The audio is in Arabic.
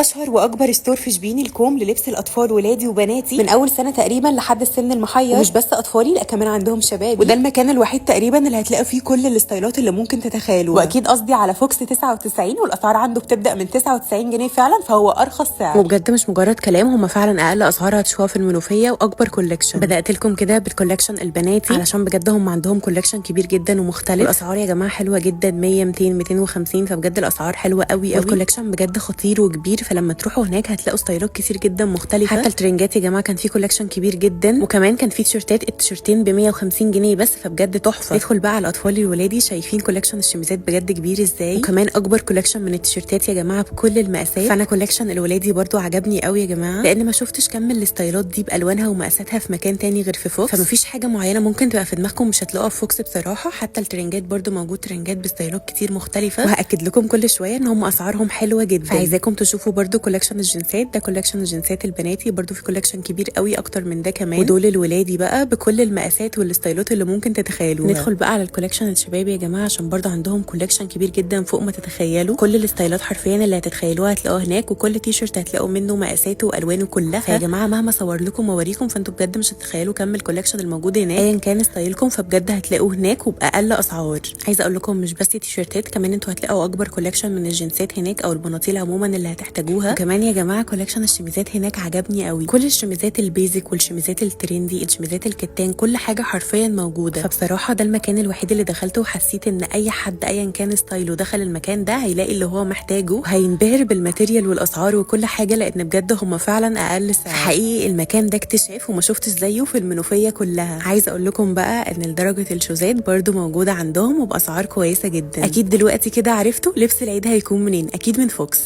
اشهر واكبر ستور في شبين الكوم للبس الاطفال ولادي وبناتي من اول سنه تقريبا لحد السن المحير، ومش بس اطفالي لا كمان عندهم شباب، وده المكان الوحيد تقريبا اللي هتلاقوا فيه كل الستايلات اللي ممكن تتخيلوها. واكيد قصدي على فوكس 99، والاسعار عنده بتبدا من 99 جنيه فعلا، فهو ارخص سعر. وبجد مش مجرد كلام، هم فعلا اقل اسعار هتشوفوها في المنوفيه واكبر كولكشن. بدات لكم كده بالكولكشن البناتي علشان بجد هم عندهم كولكشن كبير جدا ومختلف، والاسعار يا جماعه حلوه جدا، 100 200 250، فبجد الاسعار حلوه قوي قوي. الكولكشن بجد خطير وكبير، فلما تروحوا هناك هتلاقوا ستايلات كتير جدا مختلفه. حتى الترنجات يا جماعه كان في كولكشن كبير جدا، وكمان كان في تيشرتات، التيشرتين ب 150 جنيه بس، فبجد تحفه. ندخل بقى على الاطفال الولادي، شايفين كولكشن الشميزات بجد كبير ازاي، وكمان اكبر كولكشن من التيشرتات يا جماعه بكل المقاسات. فانا كولكشن الولادي برضو عجبني قوي يا جماعه، لان ما شفتش كم الستايلات دي بالوانها ومقاساتها في مكان تاني غير في فوكس، فمفيش حاجه معينه ممكن تبقى في دماغكم مش هتلاقوها في فوكس بصراحه. حتى الترنجات برضو موجود ترنجات بستايلات كتير مختلفه، وهاكد لكم كل شويه ان هم اسعارهم حلوه جدا. فعايزاكم تشوفوا برضو كولكشن الجنسات، ده كولكشن الجنسات البناتي، برضو في كولكشن كبير قوي اكتر من ده كمان، ودول الولادي بقى بكل المقاسات والستايلات اللي ممكن تتخيلوها. ندخل بقى على الكولكشن الشبابي يا جماعه، عشان برضو عندهم كولكشن كبير جدا فوق ما تتخيلوا، كل الستايلات حرفيا اللي هتتخيلوها هتلاقوها هناك، وكل تيشرت هتلاقوا منه مقاساته والوانه كلها. فيا جماعه مهما صور لكم واوريكم فانتوا بجد مش هتتخيلوا كم الكولكشن الموجود هناك، ايا كان ستايلكم فبجد هتلاقوه هناك وباقل اسعار. عايزه اقول لكم مش بس تيشرتات، كمان انتوا هتلاقوا اكبر كولكشن من الجنسات هناك، او البناطيل عموما اللي هتحتاجوها. وكمان يا جماعه كولكشن الشميزات هناك عجبني قوي، كل الشميزات البيزك والشميزات الترندي، الشميزات الكتان، كل حاجه حرفيا موجوده. فبصراحه ده المكان الوحيد اللي دخلته وحسيت ان اي حد ايا كان ستايله دخل المكان ده هيلاقي اللي هو محتاجه، وهينبهر بالماتيريال والاسعار وكل حاجه، لان بجد هم فعلا اقل سعر. حقيقي المكان ده اكتشاف وما شفتش زيه في المنوفيه كلها. عايزه اقول لكم بقى ان درجه الشوزات برضو موجوده عندهم وباسعار كويسه جدا. اكيد دلوقتي كده عرفتوا لبس العيد هيكون منين، اكيد من فوكس.